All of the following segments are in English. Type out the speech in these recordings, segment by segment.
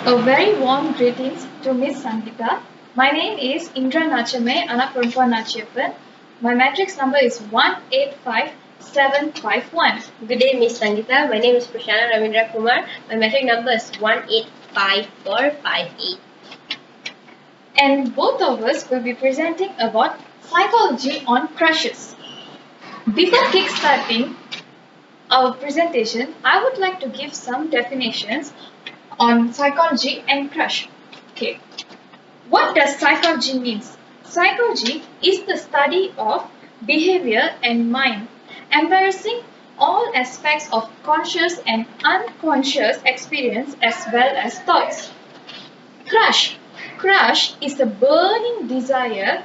A very warm greetings to Miss Sangeeta. My name is Indra Nachame Anaprumpa Nachappan. My matrix number is 185751. Good day, Miss Sangeeta. My name is Prashana Ravindra Kumar. My metric number is 185458. And both of us will be presenting about psychology on crushes. Before kickstarting our presentation, I would like to give some definitions on psychology and crush. Okay. What does psychology means? Psychology is the study of behavior and mind, embracing all aspects of conscious and unconscious experience as well as thoughts. Crush. Crush is the burning desire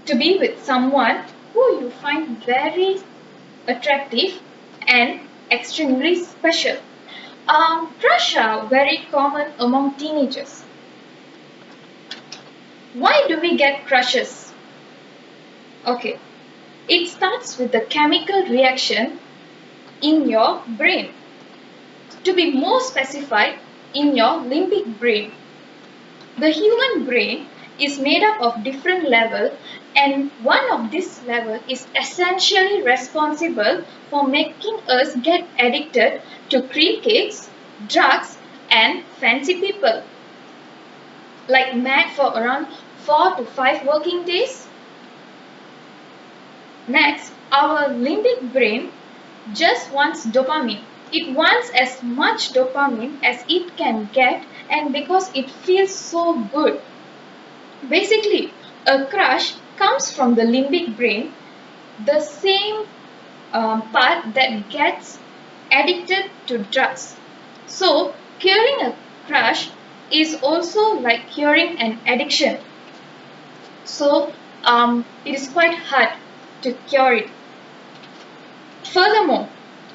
to be with someone who you find very attractive and extremely special. Crush are very common among teenagers. Why do we get crushes? Okay, it starts with the chemical reaction in your brain. To be more specified, in your limbic brain. The human brain is made up of different levels, and one of this level is essentially responsible for making us get addicted to cream cakes, drugs, and fancy people. Like mad for around 4 to 5 working days. Next, our limbic brain just wants dopamine. It wants as much dopamine as it can get, and because it feels so good. Basically, a crush comes from the limbic brain, the same part that gets addicted to drugs. So, curing a crush is also like curing an addiction. So, it is quite hard to cure it. Furthermore,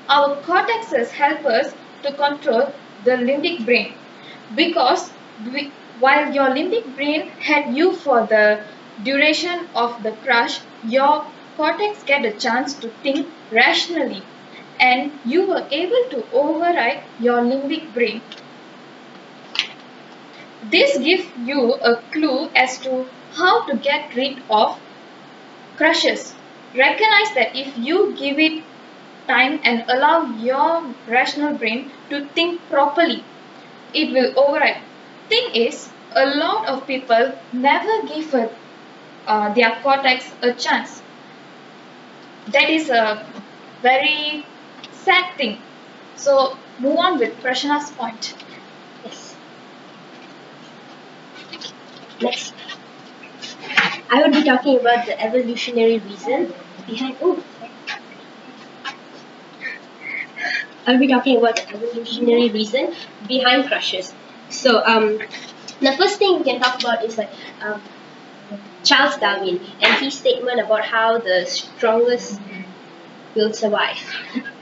our cortexes help us to control the limbic brain because while your limbic brain had you for the duration of the crush, your cortex get a chance to think rationally and you were able to override your limbic brain. This gives you a clue as to how to get rid of crushes. Recognize that if you give it time and allow your rational brain to think properly, it will override. Thing is, a lot of people never give their cortex a chance. That is a very sad thing. So move on with Prashana's point. Yes. Next. I will be talking about the evolutionary reason behind. I'll be talking about the evolutionary reason behind crushes. So, the first thing we can talk about is Charles Darwin and his statement about how the strongest will survive.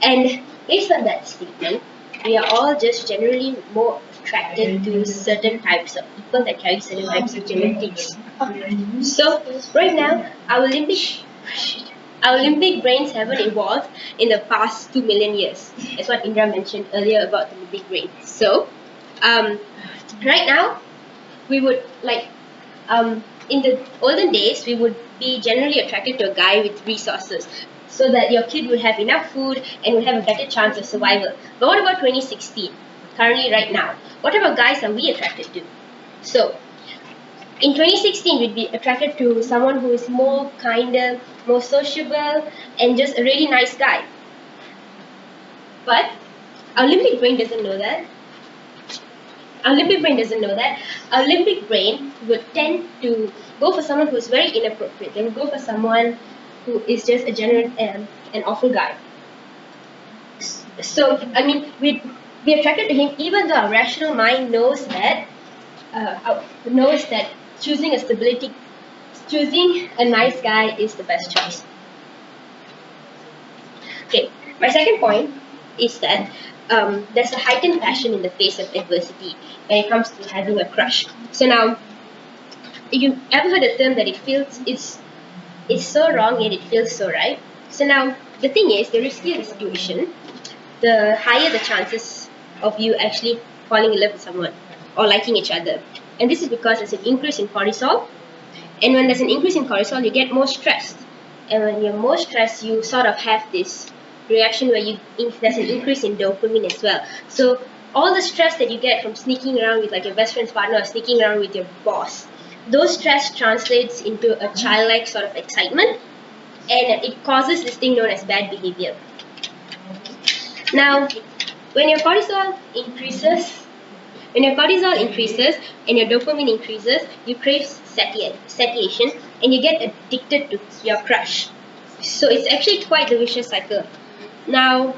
And based on that statement, we are all just generally more attracted to certain types of people that carry certain types of genetics. So right now, our limbic brains haven't evolved in the past 2 million years. That's what Indra mentioned earlier about the limbic brain. So right now, we would in the olden days, we would be generally attracted to a guy with resources so that your kid would have enough food and would have a better chance of survival. But what about 2016? Currently, right now, what type of guys are we attracted to? So, in 2016, we'd be attracted to someone who is more kinder, more sociable, and just a really nice guy. But our limbic brain doesn't know that. Our limbic brain doesn't know that. Our limbic brain would tend to go for someone who is very inappropriate. They would go for someone who is just a general an awful guy. So I mean, we'd be attracted to him even though our rational mind knows that choosing a nice guy is the best choice. Okay, my second point is that there's a heightened passion in the face of adversity when it comes to having a crush. So now, you ever heard the term that it's so wrong yet it feels so right? So now, the thing is, the riskier the situation, the higher the chances of you actually falling in love with someone or liking each other. And this is because there's an increase in cortisol. And when there's an increase in cortisol, you get more stressed. And when you're more stressed, you sort of have this reaction where there's an increase in dopamine as well. So all the stress that you get from sneaking around with like your best friend's partner or sneaking around with your boss, those stress translates into a childlike sort of excitement, and it causes this thing known as bad behavior. Now, when your cortisol increases and your dopamine increases, you crave satiation and you get addicted to your crush. So it's actually quite the vicious cycle. Now,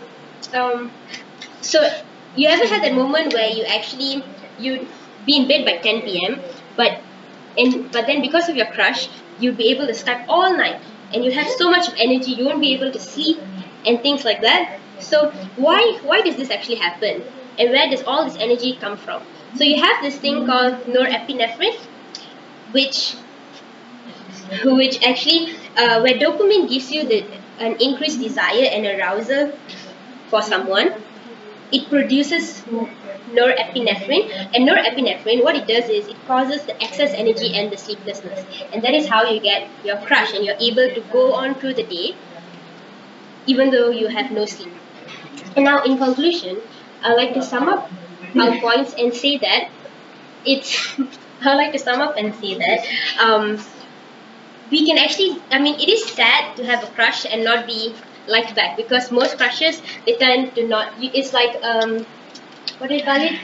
so you ever had that moment where you'd be in bed by 10 p.m. but then because of your crush, you'd be able to Skype all night and you'd have so much energy you won't be able to sleep and things like that. So why does this actually happen? And where does all this energy come from? So you have this thing called norepinephrine, which actually where dopamine gives you an increased desire and arousal for someone, it produces norepinephrine. And norepinephrine, what it does is it causes the excess energy and the sleeplessness, and that is how you get your crush and you're able to go on through the day even though you have no sleep. And now in conclusion, I'd like to sum up our points and say that we can actually, it is sad to have a crush and not be liked back, because most crushes, they tend to not, it's like, what do you call it?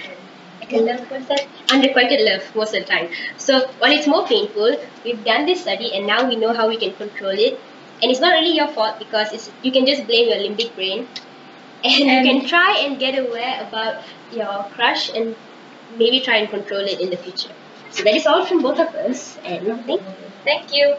Unrequited love most of the time. So while it's more painful, we've done this study and now we know how we can control it. And it's not really your fault, because you can just blame your limbic brain. And you can try and get aware about your crush and maybe try and control it in the future. So that is all from both of us, and thank you. Thank you.